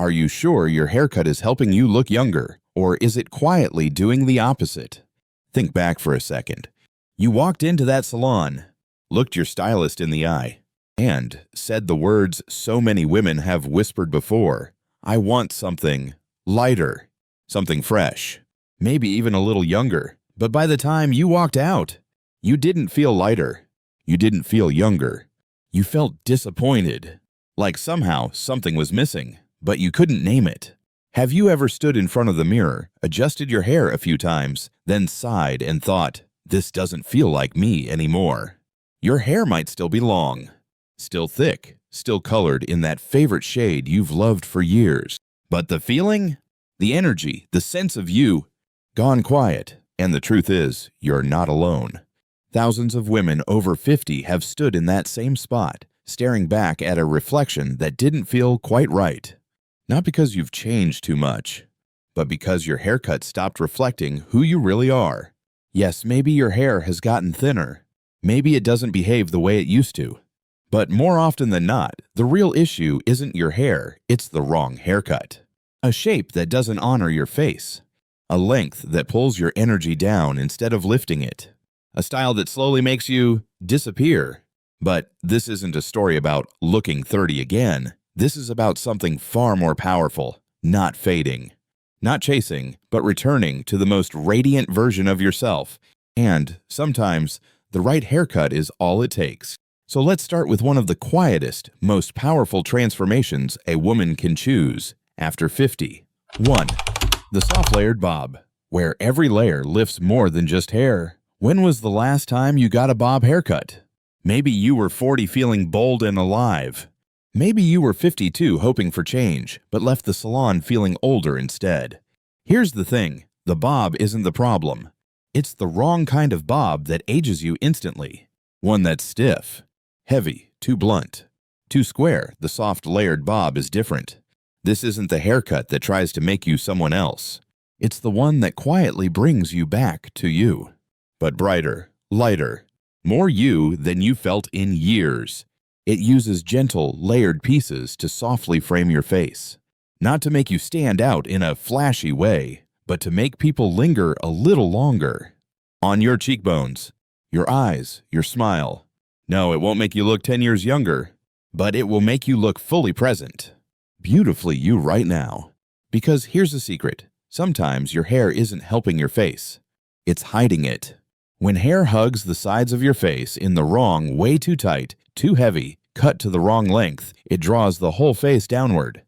Are you sure your haircut is helping you look younger, or is it quietly doing the opposite? Think back for a second. You walked into that salon, looked your stylist in the eye, and said the words so many women have whispered before. I want something lighter, something fresh, maybe even a little younger. But by the time you walked out, you didn't feel lighter. You didn't feel younger. You felt disappointed, like somehow something was missing, but you couldn't name it. Have you ever stood in front of the mirror, adjusted your hair a few times, then sighed and thought, this doesn't feel like me anymore? Your hair might still be long, still thick, still colored in that favorite shade you've loved for years. But the feeling, the energy, the sense of you, gone quiet. And the truth is, you're not alone. Thousands of women over 50 have stood in that same spot, staring back at a reflection that didn't feel quite right. Not because you've changed too much, but because your haircut stopped reflecting who you really are. Yes, maybe your hair has gotten thinner. Maybe it doesn't behave the way it used to. But more often than not, the real issue isn't your hair, it's the wrong haircut. A shape that doesn't honor your face. A length that pulls your energy down instead of lifting it. A style that slowly makes you disappear. But this isn't a story about looking 30 again. This is about something far more powerful, not fading. Not chasing, but returning to the most radiant version of yourself. And sometimes, the right haircut is all it takes. So let's start with one of the quietest, most powerful transformations a woman can choose after 50. 1. The soft layered bob, where every layer lifts more than just hair. When was the last time you got a bob haircut? Maybe you were 40 feeling bold and alive. Maybe you were 52 hoping for change, but left the salon feeling older instead. Here's the thing, the bob isn't the problem. It's the wrong kind of bob that ages you instantly. One that's stiff, heavy, too blunt. Too square, the soft layered bob is different. This isn't the haircut that tries to make you someone else. It's the one that quietly brings you back to you. But brighter, lighter, more you than you felt in years. It uses gentle, layered pieces to softly frame your face. Not to make you stand out in a flashy way, but to make people linger a little longer. On your cheekbones, your eyes, your smile. No, it won't make you look 10 years younger, but it will make you look fully present. Beautifully you right now. Because here's the secret. Sometimes your hair isn't helping your face. It's hiding it. When hair hugs the sides of your face in the wrong, way too tight, too heavy, cut to the wrong length, it draws the whole face downward.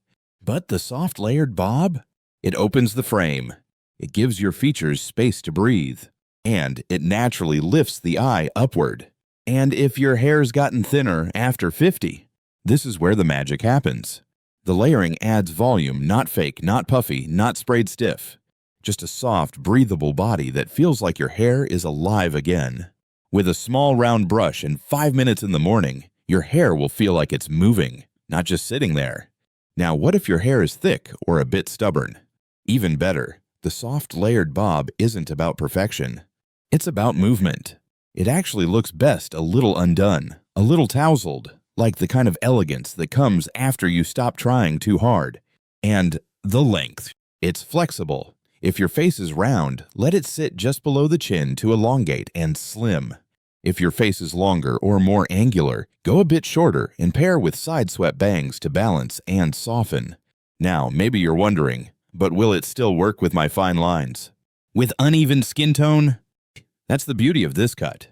But the soft layered bob? It opens the frame. It gives your features space to breathe. And it naturally lifts the eye upward. And if your hair's gotten thinner after 50, this is where the magic happens. The layering adds volume, not fake, not puffy, not sprayed stiff. Just a soft, breathable body that feels like your hair is alive again. With a small round brush and 5 minutes in the morning, your hair will feel like it's moving, not just sitting there. Now, what if your hair is thick or a bit stubborn? Even better, the soft layered bob isn't about perfection. It's about movement. It actually looks best a little undone, a little tousled, like the kind of elegance that comes after you stop trying too hard. And the length. It's flexible. If your face is round, let it sit just below the chin to elongate and slim. If your face is longer or more angular, go a bit shorter and pair with side-swept bangs to balance and soften. Now, maybe you're wondering, but will it still work with my fine lines? With uneven skin tone? That's the beauty of this cut.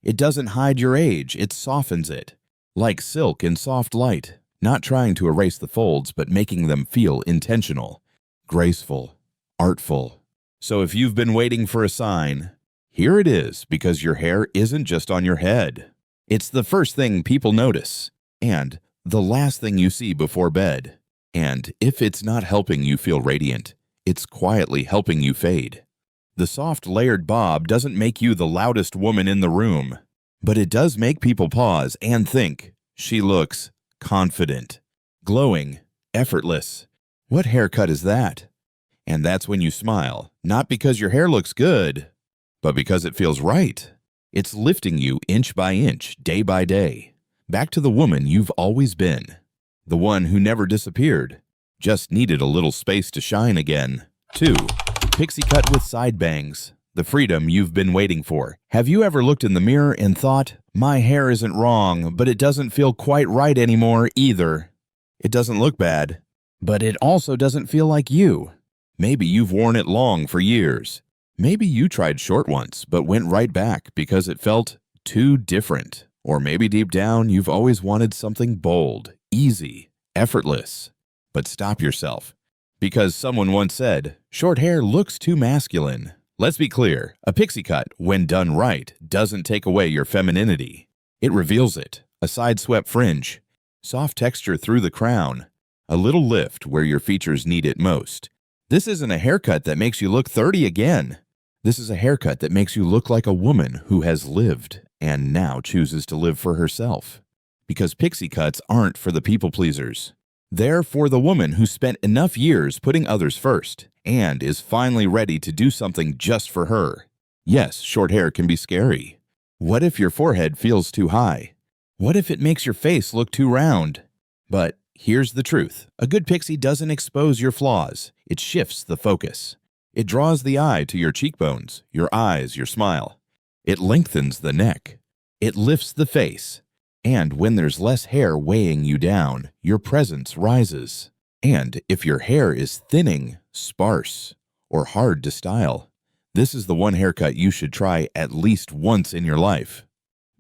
It doesn't hide your age, it softens it. Like silk in soft light, not trying to erase the folds but making them feel intentional, graceful, artful. So if you've been waiting for a sign, here it is, because your hair isn't just on your head. It's the first thing people notice, and the last thing you see before bed. And if it's not helping you feel radiant, it's quietly helping you fade. The soft layered bob doesn't make you the loudest woman in the room, but it does make people pause and think, she looks confident, glowing, effortless. What haircut is that? And that's when you smile, not because your hair looks good, but because it feels right. It's lifting you inch by inch, day by day, back to the woman you've always been, the one who never disappeared, Just needed a little space to shine again. 2. Pixie cut with side bangs. The freedom you've been waiting for. Have you ever looked in the mirror and thought, my hair isn't wrong, but it doesn't feel quite right anymore either? It doesn't look bad, but it also doesn't feel like you. Maybe you've worn it long for years. Maybe you tried short once, but went right back because it felt too different. Or maybe deep down, you've always wanted something bold, easy, effortless. But stop yourself. Because someone once said, short hair looks too masculine. Let's be clear, a pixie cut, when done right, doesn't take away your femininity. It reveals it. A side-swept fringe, soft texture through the crown, a little lift where your features need it most. This isn't a haircut that makes you look 30 again. This is a haircut that makes you look like a woman who has lived and now chooses to live for herself. Because pixie cuts aren't for the people pleasers. They're for the woman who spent enough years putting others first and is finally ready to do something just for her. Yes, short hair can be scary. What if your forehead feels too high? What if it makes your face look too round? But here's the truth. A good pixie doesn't expose your flaws. It shifts the focus. It draws the eye to your cheekbones, your eyes, your smile. It lengthens the neck. It lifts the face. And when there's less hair weighing you down, your presence rises. And if your hair is thinning, sparse, or hard to style, this is the one haircut you should try at least once in your life.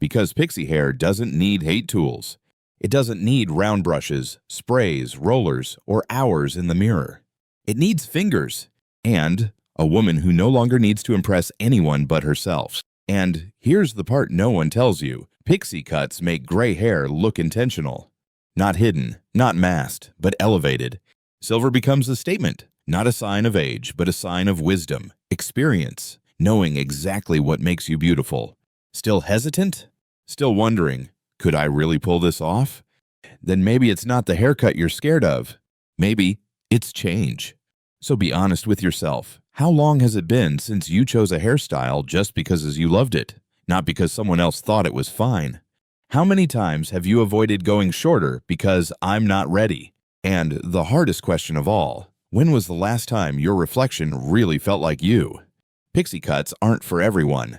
Because pixie hair doesn't need hate tools. It doesn't need round brushes, sprays, rollers, or hours in the mirror. It needs fingers and a woman who no longer needs to impress anyone but herself. And here's the part no one tells you. Pixie cuts make gray hair look intentional. Not hidden, not masked, but elevated. Silver becomes a statement, not a sign of age, but a sign of wisdom, experience, knowing exactly what makes you beautiful. Still hesitant? Still wondering, could I really pull this off? Then maybe it's not the haircut you're scared of. Maybe it's change. So be honest with yourself. How long has it been since you chose a hairstyle just because you loved it? Not because someone else thought it was fine. How many times have you avoided going shorter because I'm not ready? And the hardest question of all, when was the last time your reflection really felt like you? Pixie cuts aren't for everyone,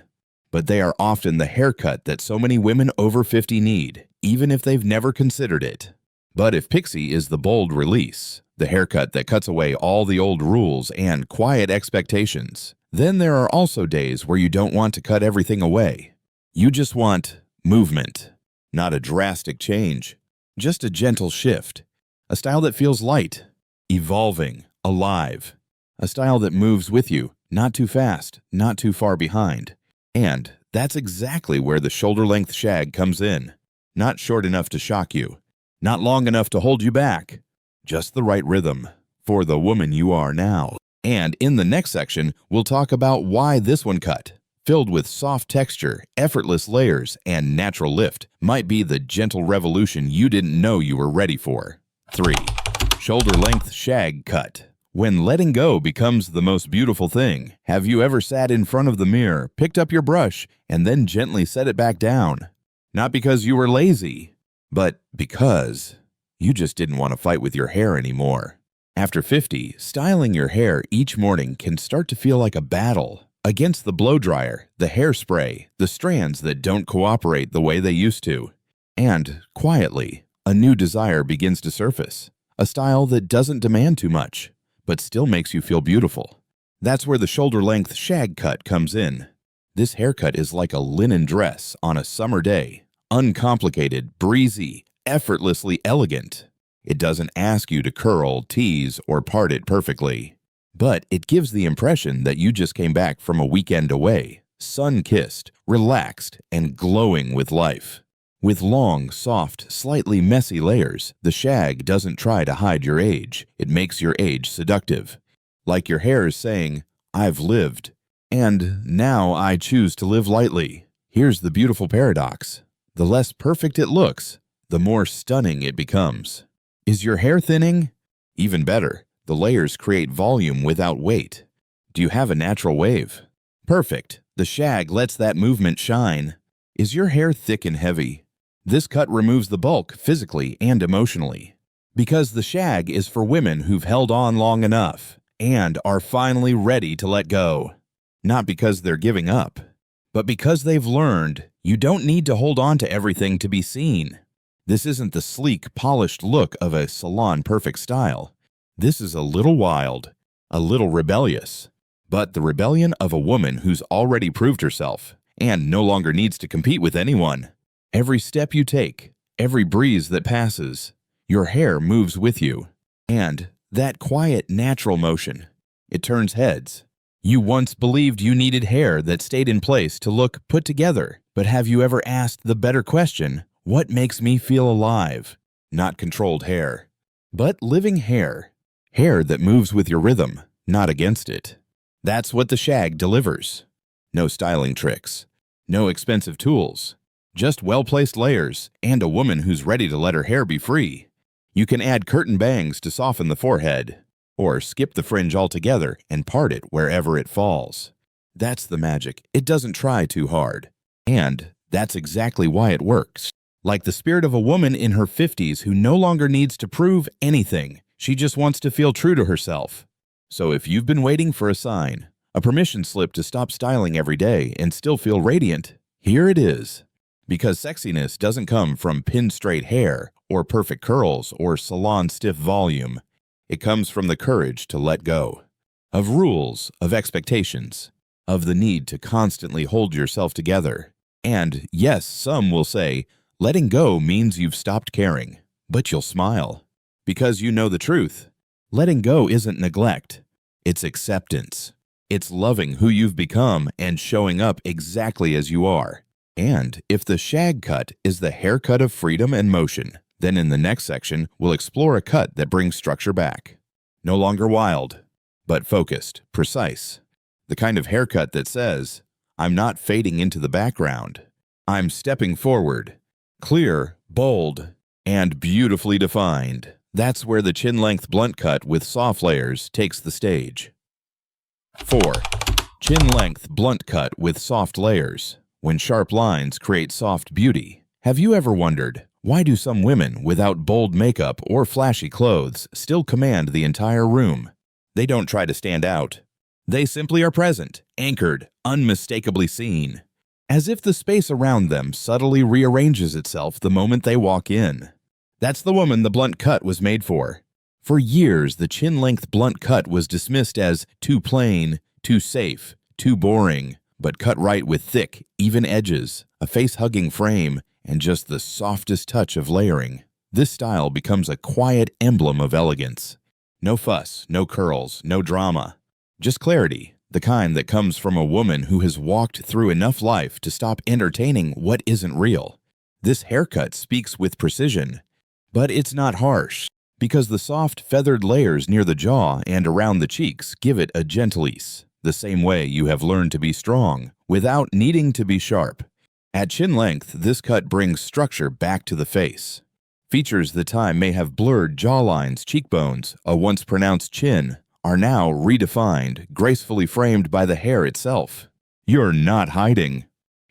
but they are often the haircut that so many women over 50 need, even if they've never considered it. But if pixie is the bold release, the haircut that cuts away all the old rules and quiet expectations, then there are also days where you don't want to cut everything away. You just want movement, not a drastic change, just a gentle shift, a style that feels light, evolving, alive, a style that moves with you, not too fast, not too far behind. And that's exactly where the shoulder-length shag comes in. Not short enough to shock you, not long enough to hold you back, just the right rhythm for the woman you are now. And in the next section, we'll talk about why this one cut, filled with soft texture, effortless layers, and natural lift, might be the gentle revolution you didn't know you were ready for. 3. Shoulder-length shag cut. When letting go becomes the most beautiful thing, have you ever sat in front of the mirror, picked up your brush, and then gently set it back down? Not because you were lazy, but because you just didn't want to fight with your hair anymore. After 50, styling your hair each morning can start to feel like a battle against the blow dryer, the hairspray, the strands that don't cooperate the way they used to. And quietly, a new desire begins to surface, a style that doesn't demand too much, but still makes you feel beautiful. That's where the shoulder-length shag cut comes in. This haircut is like a linen dress on a summer day, uncomplicated, breezy, effortlessly elegant. It doesn't ask you to curl, tease, or part it perfectly. But it gives the impression that you just came back from a weekend away, sun-kissed, relaxed, and glowing with life. With long, soft, slightly messy layers, the shag doesn't try to hide your age. It makes your age seductive. Like your hair is saying, I've lived, and now I choose to live lightly. Here's the beautiful paradox. The less perfect it looks, the more stunning it becomes. Is your hair thinning? Even better, the layers create volume without weight. Do you have a natural wave? Perfect. The shag lets that movement shine. Is your hair thick and heavy? This cut removes the bulk physically and emotionally. Because the shag is for women who've held on long enough and are finally ready to let go. Not because they're giving up, but because they've learned you don't need to hold on to everything to be seen. This isn't the sleek, polished look of a salon-perfect style. This is a little wild, a little rebellious, but the rebellion of a woman who's already proved herself and no longer needs to compete with anyone. Every step you take, every breeze that passes, your hair moves with you. And that quiet, natural motion, it turns heads. You once believed you needed hair that stayed in place to look put together, but have you ever asked the better question, what makes me feel alive? Not controlled hair, but living hair. Hair that moves with your rhythm, not against it. That's what the Shag delivers. No styling tricks, no expensive tools, just well-placed layers and a woman who's ready to let her hair be free. You can add curtain bangs to soften the forehead, or skip the fringe altogether and part it wherever it falls. That's the magic. It doesn't try too hard. And that's exactly why it works. Like the spirit of a woman in her 50s who no longer needs to prove anything. She just wants to feel true to herself. So if you've been waiting for a sign, a permission slip to stop styling every day and still feel radiant, here it is. Because sexiness doesn't come from pin-straight hair or perfect curls or salon-stiff volume. It comes from the courage to let go. Of rules, of expectations, of the need to constantly hold yourself together. And yes, some will say, letting go means you've stopped caring, but you'll smile. Because you know the truth. Letting go isn't neglect. It's acceptance. It's loving who you've become and showing up exactly as you are. And if the Shag cut is the haircut of freedom and motion, then in the next section, we'll explore a cut that brings structure back. No longer wild, but focused, precise. The kind of haircut that says, I'm not fading into the background. I'm stepping forward, clear, bold, and beautifully defined. That's where the chin-length blunt cut with soft layers takes the stage. 4. Chin-length blunt cut with soft layers. When sharp lines create soft beauty. Have you ever wondered, why do some women without bold makeup or flashy clothes still command the entire room? They don't try to stand out. They simply are present, anchored, unmistakably seen. As if the space around them subtly rearranges itself the moment they walk in. That's the woman the blunt cut was made for. For years, the chin-length blunt cut was dismissed as too plain, too safe, too boring, but cut right with thick, even edges, a face-hugging frame, and just the softest touch of layering. This style becomes a quiet emblem of elegance. No fuss, no curls, no drama. Just clarity, the kind that comes from a woman who has walked through enough life to stop entertaining what isn't real. This haircut speaks with precision. But it's not harsh, because the soft feathered layers near the jaw and around the cheeks give it a gentillesse, the same way you have learned to be strong, without needing to be sharp. At chin length, this cut brings structure back to the face. Features that time may have blurred jawlines, cheekbones, a once pronounced chin, are now redefined, gracefully framed by the hair itself. You're not hiding.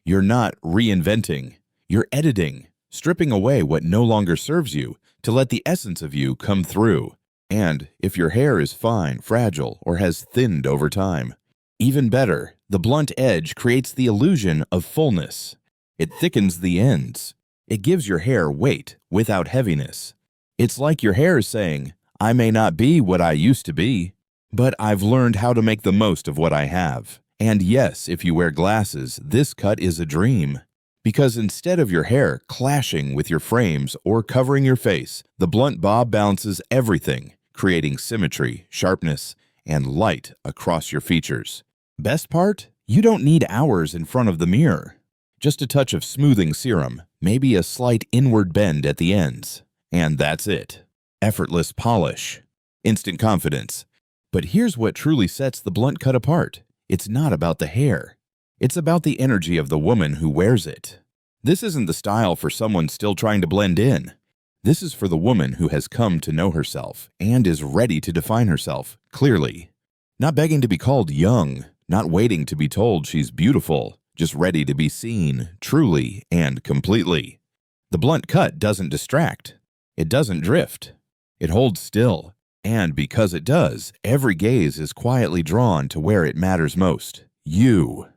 You're not reinventing. You're editing. Stripping away what no longer serves you to let the essence of you come through. And if your hair is fine, fragile, or has thinned over time, even better, the blunt edge creates the illusion of fullness. It thickens the ends. It gives your hair weight without heaviness. It's like your hair is saying, I may not be what I used to be, but I've learned how to make the most of what I have. And yes, if you wear glasses, this cut is a dream. Because instead of your hair clashing with your frames or covering your face, the blunt bob balances everything, creating symmetry, sharpness, and light across your features. Best part? You don't need hours in front of the mirror. Just a touch of smoothing serum, maybe a slight inward bend at the ends. And that's it. Effortless polish. Instant confidence. But here's what truly sets the blunt cut apart. It's not about the hair. It's about the energy of the woman who wears it. This isn't the style for someone still trying to blend in. This is for the woman who has come to know herself and is ready to define herself clearly. Not begging to be called young, not waiting to be told she's beautiful, just ready to be seen truly and completely. The blunt cut doesn't distract. It doesn't drift. It holds still, and because it does, every gaze is quietly drawn to where it matters most, you.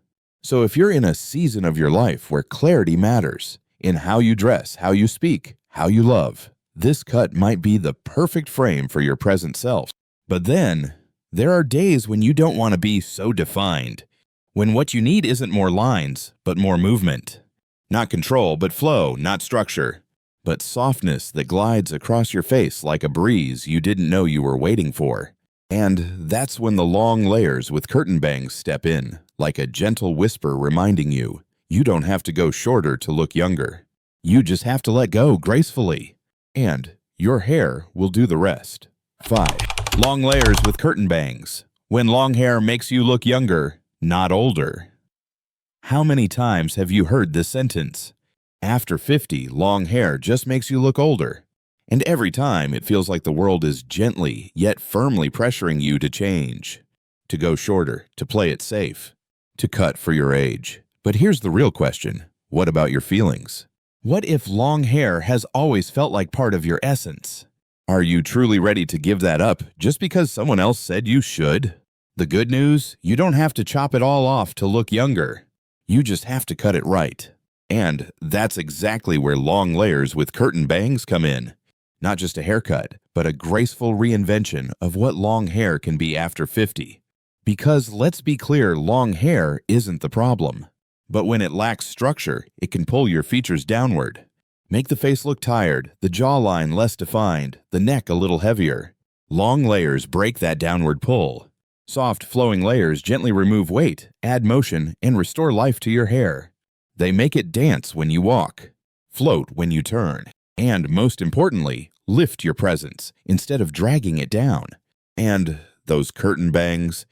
So if you're in a season of your life where clarity matters, in how you dress, how you speak, how you love, this cut might be the perfect frame for your present self. But then, there are days when you don't want to be so defined, when what you need isn't more lines, but more movement. Not control, but flow, not structure, but softness that glides across your face like a breeze you didn't know you were waiting for. And that's when the long layers with curtain bangs step in, like a gentle whisper reminding you, you don't have to go shorter to look younger. You just have to let go gracefully. And your hair will do the rest. 5. Long layers with curtain bangs. When long hair makes you look younger, not older. How many times have you heard this sentence? After 50, long hair just makes you look older. And every time it feels like the world is gently yet firmly pressuring you to change, to go shorter, to play it safe, to cut for your age. But here's the real question. What about your feelings? What if long hair has always felt like part of your essence? Are you truly ready to give that up just because someone else said you should? The good news, you don't have to chop it all off to look younger. You just have to cut it right. And that's exactly where long layers with curtain bangs come in. Not just a haircut, but a graceful reinvention of what long hair can be after 50. Because let's be clear, long hair isn't the problem. But when it lacks structure, it can pull your features downward. Make the face look tired, the jawline less defined, the neck a little heavier. Long layers break that downward pull. Soft, flowing layers gently remove weight, add motion, and restore life to your hair. They make it dance when you walk, float when you turn, and most importantly, lift your presence instead of dragging it down. And those curtain bangs,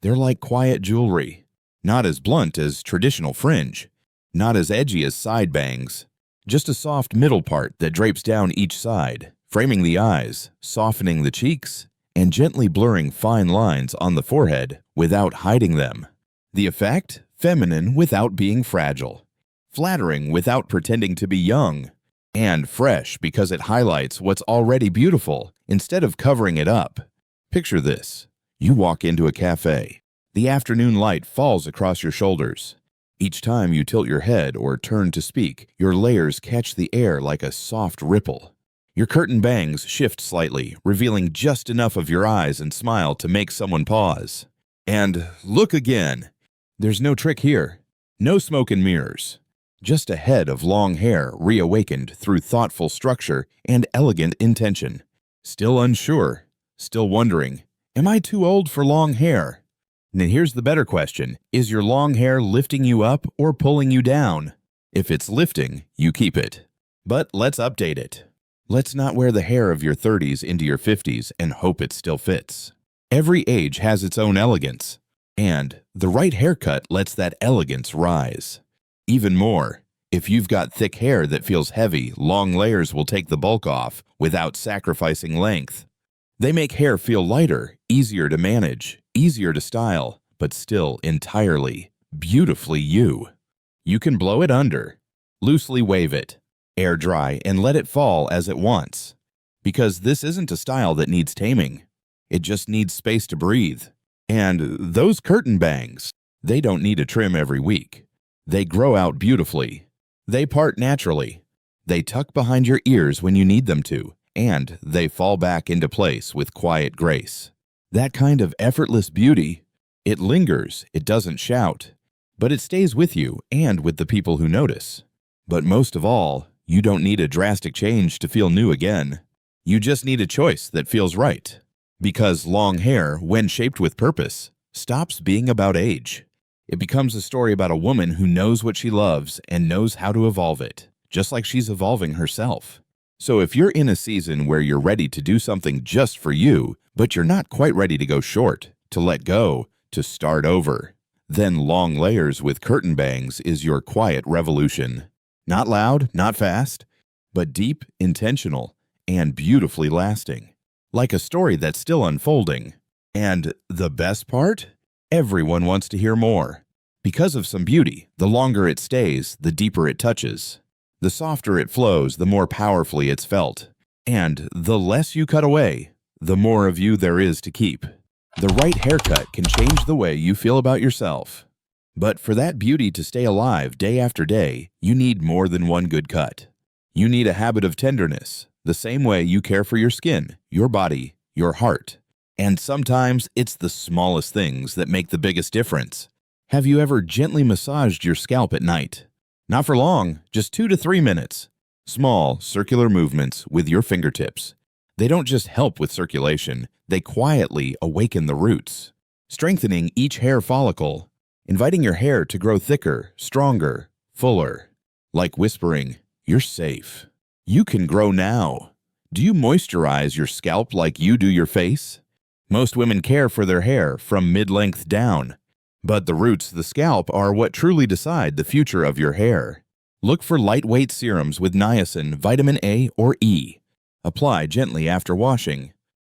they're like quiet jewelry. Not as blunt as traditional fringe, not as edgy as side bangs, just a soft middle part that drapes down each side, framing the eyes, softening the cheeks, and gently blurring fine lines on the forehead without hiding them. The effect? Feminine without being fragile, flattering without pretending to be young, and fresh because it highlights what's already beautiful instead of covering it up. Picture this. You walk into a cafe. The afternoon light falls across your shoulders. Each time you tilt your head or turn to speak, your layers catch the air like a soft ripple. Your curtain bangs shift slightly, revealing just enough of your eyes and smile to make someone pause. And look again. There's no trick here. No smoke and mirrors. Just a head of long hair reawakened through thoughtful structure and elegant intention. Still unsure, still wondering, am I too old for long hair? And here's the better question. Is your long hair lifting you up or pulling you down? If it's lifting, you keep it. But let's update it. Let's not wear the hair of your 30s into your 50s and hope it still fits. Every age has its own elegance, and the right haircut lets that elegance rise. Even more, if you've got thick hair that feels heavy, long layers will take the bulk off without sacrificing length. They make hair feel lighter, easier to manage, easier to style, but still entirely, beautifully you. You can blow it under, loosely wave it, air dry, and let it fall as it wants. Because this isn't a style that needs taming. It just needs space to breathe. And those curtain bangs, they don't need a trim every week. They grow out beautifully. They part naturally. They tuck behind your ears when you need them to, and they fall back into place with quiet grace. That kind of effortless beauty, it lingers, it doesn't shout, but it stays with you and with the people who notice. But most of all, you don't need a drastic change to feel new again. You just need a choice that feels right. Because long hair, when shaped with purpose, stops being about age. It becomes a story about a woman who knows what she loves and knows how to evolve it, just like she's evolving herself. So if you're in a season where you're ready to do something just for you, but you're not quite ready to go short, to let go, to start over, then long layers with curtain bangs is your quiet revolution. Not loud, not fast, but deep, intentional, and beautifully lasting. Like a story that's still unfolding. And the best part? Everyone wants to hear more. Because of some beauty, the longer it stays, the deeper it touches. The softer it flows, the more powerfully it's felt. And the less you cut away, the more of you there is to keep. The right haircut can change the way you feel about yourself. But for that beauty to stay alive day after day, you need more than one good cut. You need a habit of tenderness, the same way you care for your skin, your body, your heart. And sometimes it's the smallest things that make the biggest difference. Have you ever gently massaged your scalp at night? Not for long, just 2 to 3 minutes. Small, circular movements with your fingertips. They don't just help with circulation, they quietly awaken the roots, strengthening each hair follicle, inviting your hair to grow thicker, stronger, fuller. Like whispering, "You're safe. You can grow now." Do you moisturize your scalp like you do your face? Most women care for their hair from mid-length down, but the roots of the scalp are what truly decide the future of your hair. Look for lightweight serums with niacin, vitamin A, or E. Apply gently after washing.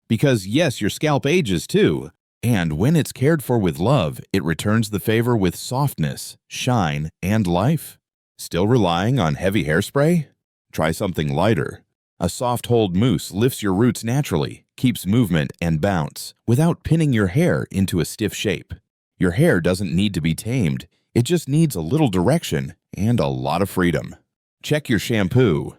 Because yes, your scalp ages too, and when it's cared for with love, it returns the favor with softness, shine, and life. Still relying on heavy hairspray? Try something lighter. A soft hold mousse lifts your roots naturally, keeps movement and bounce, without pinning your hair into a stiff shape. Your hair doesn't need to be tamed, it just needs a little direction and a lot of freedom. Check your shampoo.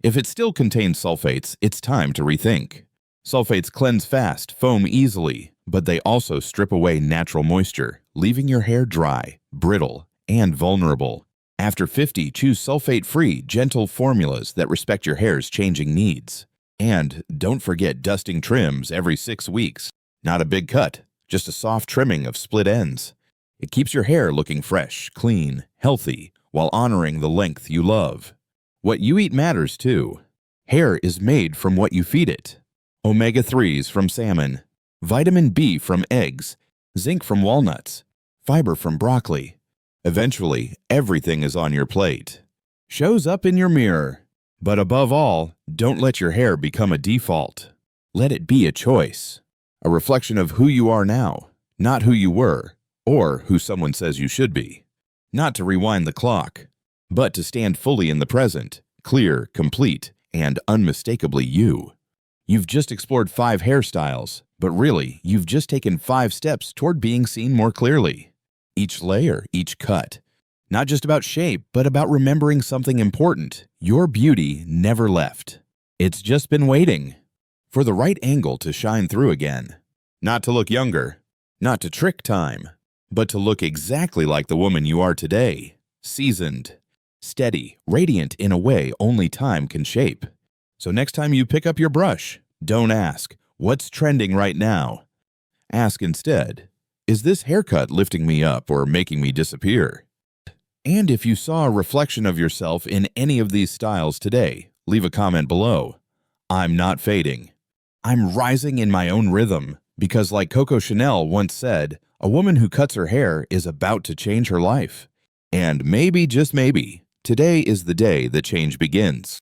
If it still contains sulfates, it's time to rethink. Sulfates cleanse fast, foam easily, but they also strip away natural moisture, leaving your hair dry, brittle, and vulnerable. After 50, choose sulfate-free, gentle formulas that respect your hair's changing needs. And don't forget dusting trims every 6 weeks. Not a big cut, just a soft trimming of split ends. It keeps your hair looking fresh, clean, healthy, while honoring the length you love. What you eat matters too. Hair is made from what you feed it. Omega-3s from salmon, vitamin B from eggs, zinc from walnuts, fiber from broccoli. Eventually, everything is on your plate. Shows up in your mirror. But above all, don't let your hair become a default. Let it be a choice. A reflection of who you are now, not who you were, or who someone says you should be. Not to rewind the clock, but to stand fully in the present, clear, complete, and unmistakably you. You've just explored 5 hairstyles, but really, you've just taken 5 steps toward being seen more clearly. Each layer, each cut. Not just about shape, but about remembering something important. Your beauty never left. It's just been waiting for the right angle to shine through again. Not to look younger, not to trick time, but to look exactly like the woman you are today. Seasoned, steady, radiant in a way only time can shape. So next time you pick up your brush, don't ask, "What's trending right now?" Ask instead, "Is this haircut lifting me up or making me disappear?" And if you saw a reflection of yourself in any of these styles today, leave a comment below. I'm not fading. I'm rising in my own rhythm, because like Coco Chanel once said, a woman who cuts her hair is about to change her life. And maybe, just maybe, today is the day the change begins.